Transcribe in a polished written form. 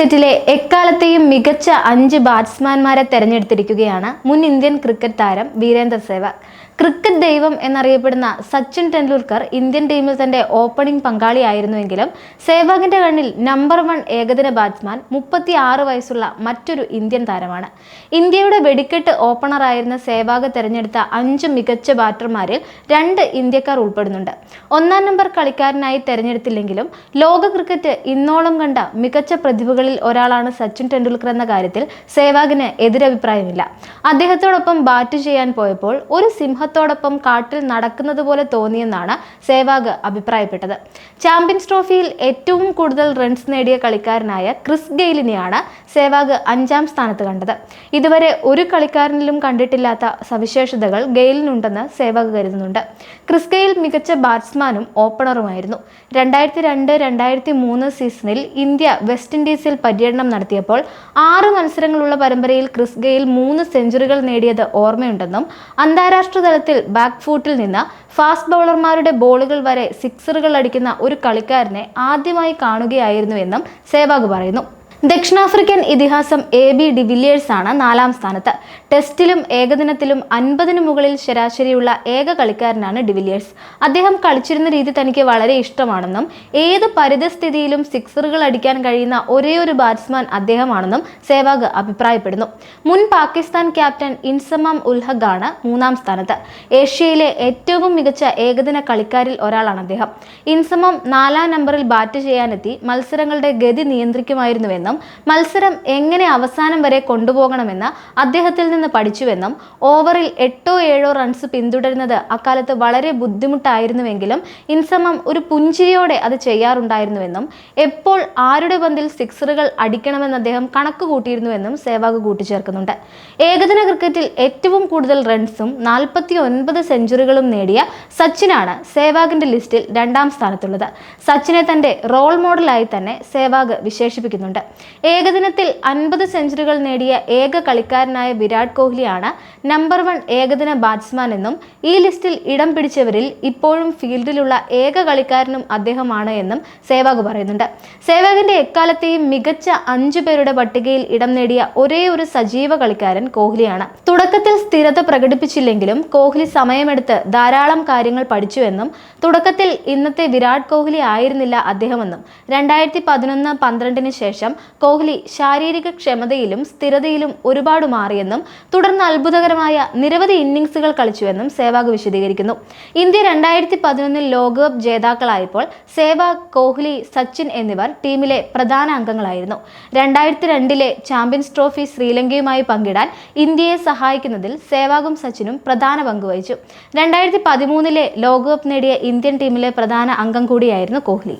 ക്രിക്കറ്റിലെ എക്കാലത്തെയും മികച്ച 5 ബാറ്റ്സ്മാൻമാരെ തെരഞ്ഞെടുത്തിരിക്കുകയാണ് മുൻ ഇന്ത്യൻ ക്രിക്കറ്റ് താരം വീരേന്ദർ സെഹ്വാഗ്. ക്രിക്കറ്റ് ദൈവം എന്നറിയപ്പെടുന്ന സച്ചിൻ ടെണ്ടുൽക്കർ ഇന്ത്യൻ ടീമിൽ തന്റെ ഓപ്പണിംഗ് പങ്കാളിയായിരുന്നുവെങ്കിലും സെഹ്വാഗിന്റെ കണ്ണിൽ നമ്പർ 1 ഏകദിന ബാറ്റ്സ്മാൻ 36 വയസ്സുള്ള മറ്റൊരു ഇന്ത്യൻ താരമാണ്. ഇന്ത്യയുടെ വെടിക്കെട്ട് ഓപ്പണറായിരുന്ന സെഹ്വാഗ് തെരഞ്ഞെടുത്ത 5 മികച്ച ബാറ്റർമാരിൽ 2 ഇന്ത്യക്കാർ ഉൾപ്പെടുന്നുണ്ട്. 1-ാം നമ്പർ കളിക്കാരനായി തെരഞ്ഞെടുത്തില്ലെങ്കിലും ലോക ക്രിക്കറ്റ് ഇന്നോളം കണ്ട മികച്ച പ്രതിഭകളിൽ ഒരാളാണ് സച്ചിൻ ടെണ്ടുൽക്കർ എന്ന കാര്യത്തിൽ സെഹ്വാഗിന് എതിരഭിപ്രായമില്ല. അദ്ദേഹത്തോടൊപ്പം ബാറ്റ് ചെയ്യാൻ പോയപ്പോൾ ഒരു സിംഹത്തോടൊപ്പം കാട്ടിൽ നടക്കുന്നത് പോലെ തോന്നിയെന്നാണ് സെഹ്വാഗ് അഭിപ്രായപ്പെട്ടത്. ചാമ്പ്യൻസ് ട്രോഫിയിൽ ഏറ്റവും കൂടുതൽ റൺസ് നേടിയ കളിക്കാരനായ ക്രിസ് ഗെയിലിനെയാണ് സെഹ്വാഗ് 5-ാം സ്ഥാനത്ത് കണ്ടത്. ഇതുവരെ ഒരു കളിക്കാരനിലും കണ്ടിട്ടില്ലാത്ത സവിശേഷതകൾ ഗെയിലിനുണ്ടെന്ന് സെഹ്വാഗ് കരുതുന്നുണ്ട്. ക്രിസ് ഗെയിൽ മികച്ച ബാറ്റ്സ്മാനും ഓപ്പണറുമായിരുന്നു. 2002-2003 സീസണിൽ ഇന്ത്യ വെസ്റ്റ് ഇൻഡീസിൽ പര്യടനം നടത്തിയപ്പോൾ 6 മത്സരങ്ങളുള്ള പരമ്പരയിൽ ക്രിസ് ഗെയിൽ 3 സെഞ്ചുറികൾ നേടിയത് ഓർമ്മയുണ്ടെന്നും അന്താരാഷ്ട്ര തലത്തിൽ ബാക്ക് ഫൂട്ടിൽ നിന്ന് ഫാസ്റ്റ് ബൗളർമാരുടെ ബോളുകൾ വരെ സിക്സറുകൾ അടിക്കുന്ന ഒരു കളിക്കാരനെ ആദ്യമായി കാണുകയായിരുന്നുവെന്നും സെഹ്വാഗ് പറയുന്നു. ദക്ഷിണാഫ്രിക്കൻ ഇതിഹാസം AB ഡിവില്ലിയേഴ്സ് ആണ് 4-ാം സ്ഥാനത്ത്. ടെസ്റ്റിലും ഏകദിനത്തിലും 50-ന് മുകളിൽ ശരാശരിയുള്ള ഏക കളിക്കാരനാണ് ഡിവില്ലിയേഴ്സ്. അദ്ദേഹം കളിച്ചിരുന്ന രീതി തനിക്ക് വളരെ ഇഷ്ടമാണെന്നും ഏത് പരിതസ്ഥിതിയിലും സിക്സറുകൾ അടിക്കാൻ കഴിയുന്ന ഒരേയൊരു ബാറ്റ്സ്മാൻ അദ്ദേഹമാണെന്നും സെഹ്വാഗ് അഭിപ്രായപ്പെടുന്നു. മുൻ പാകിസ്ഥാൻ ക്യാപ്റ്റൻ ഇൻസമാം ഉൽ ഹഖ് ആണ് 3-ാം സ്ഥാനത്ത്. ഏഷ്യയിലെ ഏറ്റവും മികച്ച ഏകദിന കളിക്കാരിൽ ഒരാളാണ് അദ്ദേഹം. ഇൻസമാം 4-ാം നമ്പറിൽ ബാറ്റ് ചെയ്യാനെത്തി മത്സരങ്ങളുടെ ഗതി നിയന്ത്രിക്കുമായിരുന്നുവെന്നും മത്സരം എങ്ങനെ അവസാനം വരെ കൊണ്ടുപോകണമെന്ന് അദ്ദേഹത്തിൽ നിന്ന് പഠിച്ചുവെന്നും ഓവറിൽ 8-7 റൺസ് പിന്തുടരുന്നത് അക്കാലത്ത് വളരെ ബുദ്ധിമുട്ടായിരുന്നുവെങ്കിലും ഇൻസമാം ഒരു പുഞ്ചിരിയോടെ അത് ചെയ്യാറുണ്ടായിരുന്നുവെന്നും എപ്പോൾ ആരുടെ പന്തിൽ സിക്സറുകൾ അടിക്കണമെന്ന് അദ്ദേഹം കണക്ക് കൂട്ടിയിരുന്നുവെന്നും സെഹ്വാഗ് കൂട്ടിച്ചേർക്കുന്നുണ്ട്. ഏകദിന ക്രിക്കറ്റിൽ ഏറ്റവും കൂടുതൽ റൺസും 49 സെഞ്ചുറികളും നേടിയ സച്ചിനാണ് സെഹ്വാഗിന്റെ ലിസ്റ്റിൽ 2-ാം സ്ഥാനത്തുള്ളത്. സച്ചിനെ തന്റെ റോൾ മോഡലായി തന്നെ സെഹ്വാഗ് വിശേഷിപ്പിക്കുന്നുണ്ട്. ഏകദിനത്തിൽ 50 സെഞ്ചുറികൾ നേടിയ ഏക കളിക്കാരനായ വിരാട് കോഹ്ലിയാണ് നമ്പർ 1 ഏകദിന ബാറ്റ്സ്മാൻ എന്നും ഈ ലിസ്റ്റിൽ ഇടം പിടിച്ചവരിൽ ഇപ്പോഴും ഫീൽഡിലുള്ള ഏക കളിക്കാരനും അദ്ദേഹമാണ് എന്നും സെഹ്വാഗ് പറയുന്നുണ്ട്. സെഹ്വാഗിന്റെ എക്കാലത്തെയും മികച്ച 5 പേരുടെ പട്ടികയിൽ ഇടം നേടിയ ഒരേ ഒരു സജീവ കളിക്കാരൻ കോഹ്ലിയാണ്. തുടക്കത്തിൽ സ്ഥിരത പ്രകടിപ്പിച്ചില്ലെങ്കിലും കോഹ്ലി സമയമെടുത്ത് ധാരാളം കാര്യങ്ങൾ പഠിച്ചുവെന്നും തുടക്കത്തിൽ ഇന്നത്തെ വിരാട് കോഹ്ലി ആയിരുന്നില്ല അദ്ദേഹമെന്നും 2011-12 ശേഷം കോഹ്ലി ശാരീരിക ക്ഷമതയിലും സ്ഥിരതയിലും ഒരുപാട് മാറിയെന്നും തുടർന്ന് അത്ഭുതകരമായ നിരവധി ഇന്നിംഗ്സുകൾ കളിച്ചുവെന്നും സെഹ്വാഗ് വിശദീകരിക്കുന്നു. ഇന്ത്യ 2011 ലോകകപ്പ് ജേതാക്കളായപ്പോൾ സെഹ്വാഗ്, കോഹ്ലി, സച്ചിൻ എന്നിവർ ടീമിലെ പ്രധാന അംഗങ്ങളായിരുന്നു. 2002 ചാമ്പ്യൻസ് ട്രോഫി ശ്രീലങ്കയുമായി പങ്കിടാൻ ഇന്ത്യയെ സഹായിക്കുന്നതിൽ സെഹ്വാഗും സച്ചിനും പ്രധാന പങ്ക് വഹിച്ചു. 2013 ലോകകപ്പ് നേടിയ ഇന്ത്യൻ ടീമിലെ പ്രധാന അംഗം കൂടിയായിരുന്നു കോഹ്ലി.